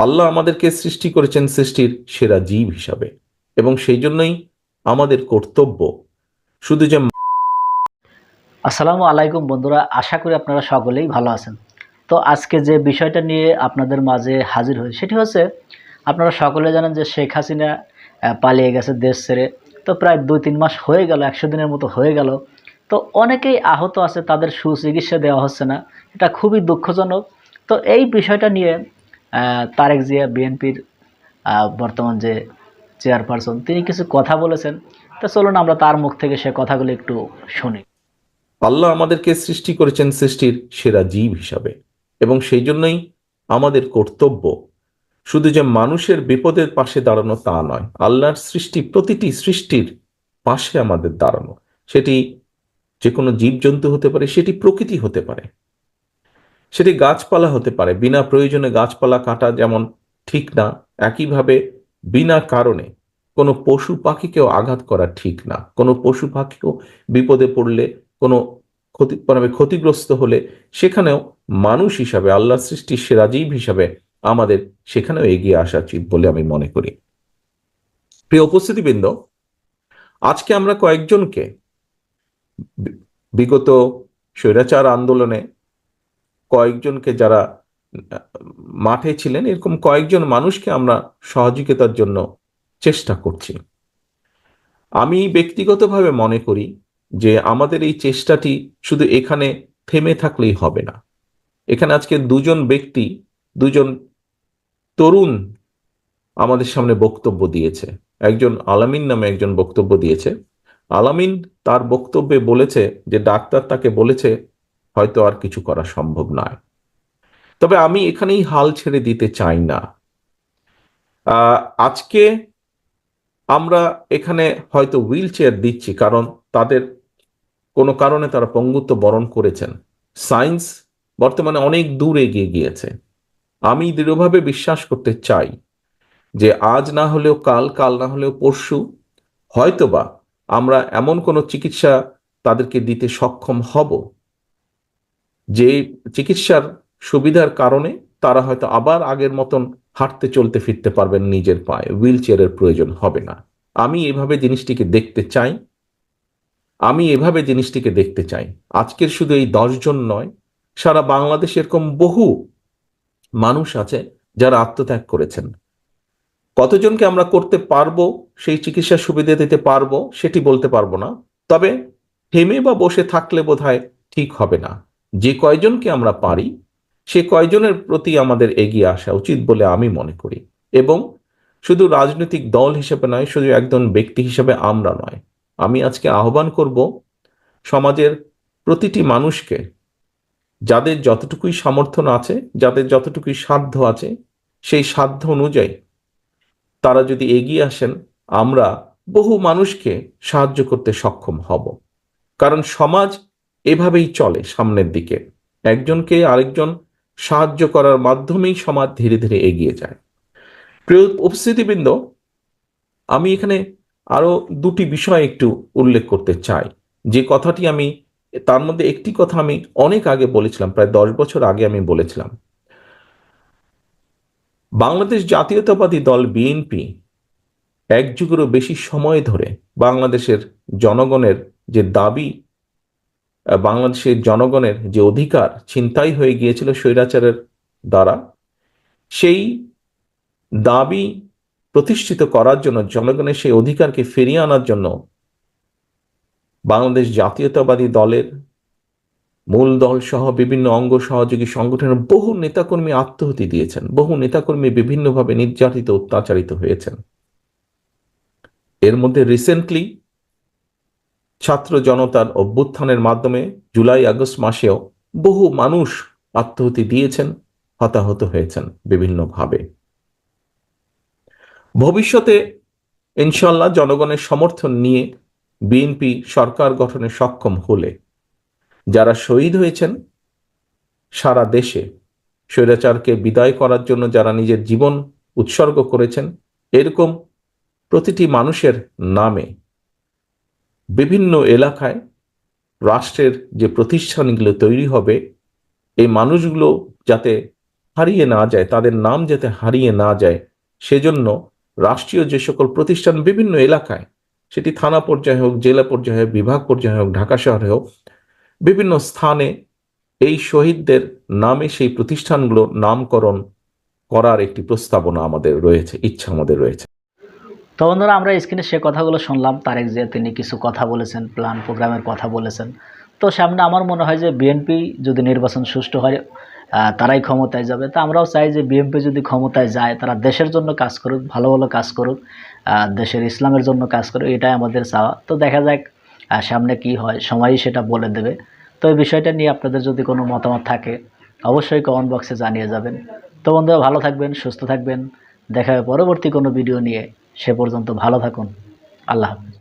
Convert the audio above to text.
আল্লাহ আমাদেরকে সৃষ্টি করেছেন সৃষ্টির সেরা জীব হিসাবে, এবং সেই জন্যই আমাদের কর্তব্য শুধু যে আসসালামু আলাইকুম বন্ধুরা, আশা করি আপনারা সকলেই ভালো আছেন। তো আজকে যে বিষয়টা নিয়ে আপনাদের মাঝে হাজির হই সেটি হচ্ছে, আপনারা সকলে জানেন যে শেখ হাসিনা পালিয়ে গেছে দেশ ছেড়ে। তো প্রায় 2-3 মাস হয়ে গেল, 100 দিনের মতো হয়ে গেল। তো অনেকেই আহত আছে, তাদের সুচিকিৎসা দেওয়া হচ্ছে না। এটা খুবই দুঃখজনক। তো এই বিষয়টা নিয়ে তারেক জিয়া, বিএনপির বর্তমান যে চেয়ারপারসন, তিনি কিছু কথা বলেছেন। তো চলুন আমরা তার মুখ থেকে সে কথাগুলো একটু শুনি। আল্লাহ আমাদেরকে সৃষ্টি করেছেন সৃষ্টির সেরা জীব হিসাবে, এবং সেই জন্যই আমাদের কর্তব্য শুধু যে মানুষের বিপদের পাশে দাঁড়ানো তা নয়, আল্লাহর সৃষ্টি প্রতিটি সৃষ্টির পাশে আমাদের দাঁড়ানো। সেটি যে কোনো জীবজন্তু হতে পারে, সেটি প্রকৃতি হতে পারে, সেটি গাছপালা হতে পারে। বিনা প্রয়োজনে গাছপালা কাটা যেমন ঠিক না, একইভাবে বিনা কারণে কোনো পশু পাখিকেও আঘাত করা ঠিক না। কোনো পশু পাখিও বিপদে পড়লে, কোনো ক্ষতিগ্রস্ত হলে, সেখানেও মানুষ হিসাবে, আল্লাহ সৃষ্টির সেরা জীব হিসাবে আমাদের সেখানেও এগিয়ে আসা উচিত বলে আমি মনে করি। প্রিয় উপস্থিতিবৃন্দ, আজকে আমরা কয়েকজনকে বিগত স্বৈরাচার আন্দোলনে কয়েকজনকে, যারা মাঠে ছিলেন, এরকম কয়েকজন মানুষকে আমরা সহযোগিতার জন্য চেষ্টা করছি। আমি ব্যক্তিগতভাবে মনে করি যে আমাদের এই চেষ্টাটি শুধু এখানে থেমে থাকলেই হবে না। এখানে আজকে দুজন ব্যক্তি, দুজন তরুণ আমাদের সামনে বক্তব্য দিয়েছে। একজন আলামিন নামে একজন বক্তব্য দিয়েছে। আলামিন তার বক্তব্যে বলেছে যে ডাক্তার তাকে বলেছে হয়তো আর কিছু করা সম্ভব নয়। তবে আমি এখানেই হাল ছেড়ে দিতে চাই না। আজকে আমরা এখানে হয়তো হুইল চেয়ার দিচ্ছি কারণ তাদের কোনো কারণে তারা পঙ্গুত্ব বরণ করেছেন। সায়েন্স বর্তমানে অনেক দূর এগিয়ে গিয়েছে। আমি দৃঢ়ভাবে বিশ্বাস করতে চাই যে আজ না হলেও কাল, কাল না হলেও পরশু হয়তোবা আমরা এমন কোনো চিকিৎসা তাদেরকে দিতে সক্ষম হব, যে চিকিৎসার সুবিধার কারণে তারা হয়তো আবার আগের মতন হাঁটতে চলতে ফিরতে পারবেন নিজের পায়ে, হুইল চেয়ারের প্রয়োজন হবে না। আমি এভাবে জিনিসটিকে দেখতে চাই। আমি এভাবে জিনিসটিকে দেখতে চাই। আজকের শুধু এই 10 জন নয়, সারা বাংলাদেশে এরকম বহু মানুষ আছে যারা আত্মত্যাগ করেছেন। কতজনকে আমরা করতে পারবো, সেই চিকিৎসার সুবিধা দিতে পারবো, সেটি বলতে পারবো না। তবে থেমে বা বসে থাকলে বোধহয় ঠিক হবে না। যে কয়জনকে আমরা পারি, সে কয়জনের প্রতি আমাদের এগিয়ে আসা উচিত বলে আমি মনে করি। এবং শুধু রাজনৈতিক দল হিসেবে নয়, শুধু একজন ব্যক্তি হিসেবে আমরা নয়, আমি আজকে আহ্বান করব সমাজের প্রতিটি মানুষকে, যাদের যতটুকুই সামর্থ্য আছে, যাদের যতটুকুই সাধ্য আছে, সেই সাধ্য অনুযায়ী তারা যদি এগিয়ে আসেন, আমরা বহু মানুষকে সাহায্য করতে সক্ষম হব। কারণ সমাজ এভাবেই চলে সামনের দিকে, একজনকে আরেকজন সাহায্য করার মাধ্যমেই সমাজ ধীরে ধীরে এগিয়ে যায়। প্রিয় উপস্থিতিবৃন্দ, আমি এখানে আরো দুটি বিষয় একটু উল্লেখ করতে চাই। যে কথাটি আমি, তার মধ্যে একটি কথা আমি অনেক আগে বলেছিলাম, প্রায় 10 বছর আগে আমি বলেছিলাম। বাংলাদেশ জাতীয়তাবাদী দল বিএনপি এক যুগেরও বেশি সময় ধরে বাংলাদেশের জনগণের যে দাবি, বাংলাদেশের জনগণের যে অধিকার ছিনতাই হয়ে গিয়েছিল স্বৈরাচারের দ্বারা, সেই দাবি প্রতিষ্ঠিত করার জন্য, জনগণের সেই অধিকারকে ফিরিয়ে আনার জন্য বাংলাদেশ জাতীয়তাবাদী দলের মূল দল সহ বিভিন্ন অঙ্গ সহযোগী সংগঠনের বহু নেতাকর্মী আত্মাহুতি দিয়েছেন। বহু নেতাকর্মী বিভিন্নভাবে নির্যাতিত, অত্যাচারিত হয়েছেন। এর মধ্যে রিসেন্টলি ছাত্র জনতার অভ্যুত্থানের মাধ্যমে জুলাই আগস্ট মাসেও বহু মানুষ আত্মাহুতি দিয়েছেন, হতাহত হয়েছেন বিভিন্নভাবে। ভবিষ্যতে ইনশাল্লাহ জনগণের সমর্থন নিয়ে বিএনপি সরকার গঠনে সক্ষম হলে, যারা শহীদ হয়েছেন সারা দেশে, স্বৈরাচারকে বিদায় করার জন্য যারা নিজের জীবন উৎসর্গ করেছেন, এরকম প্রতিটি মানুষের নামে বিভিন্ন এলাকায় রাষ্ট্রের যে প্রতিষ্ঠানগুলো তৈরি হবে, এই মানুষগুলো যাতে হারিয়ে না যায়, তাদের নাম যাতে হারিয়ে না যায়, সেজন্য রাষ্ট্রীয় যে সকল প্রতিষ্ঠান বিভিন্ন এলাকায়, সেটি থানা পর্যায়ে হোক, জেলা পর্যায়ে হোক, বিভাগ পর্যায়ে হোক, ঢাকা শহরে হোক, বিভিন্ন স্থানে এই শহীদদের নামে সেই প্রতিষ্ঠানগুলো নামকরণ করার একটি প্রস্তাবনা আমাদের রয়েছে, ইচ্ছা আমাদের রয়েছে। তো বন্ধুরা, আমরা স্ক্রিনে সে কথাগুলো শুনলাম। তারেক জিয়া তিনি কিছু কথা বলেছেন, প্ল্যান প্রোগ্রামের কথা বলেছেন। তো সামনে আমার মনে হয় যে বিএনপি যদি নির্বাচন সুষ্ঠু হয়, তারাই ক্ষমতায় যাবে। তো আমরাও চাই যে বিএনপি যদি ক্ষমতায় যায়, তারা দেশের জন্য কাজ করুক, ভালো ভালো কাজ করুক, দেশের ইসলামের জন্য কাজ করুক, এটাই আমাদের চাওয়া। তো দেখা যাক সামনে কি হয়, সময়ই সেটা বলে দেবে। তো এই বিষয়টা নিয়ে আপনাদের যদি কোনো মতামত থাকে, অবশ্যই কমেন্ট বক্সে জানিয়ে যাবেন। তো বন্ধুরা, ভালো থাকবেন, সুস্থ থাকবেন। দেখা হবে পরবর্তী কোনো ভিডিও নিয়ে। সে পর্যন্ত ভালো থাকুন। আল্লাহ হাফেজ।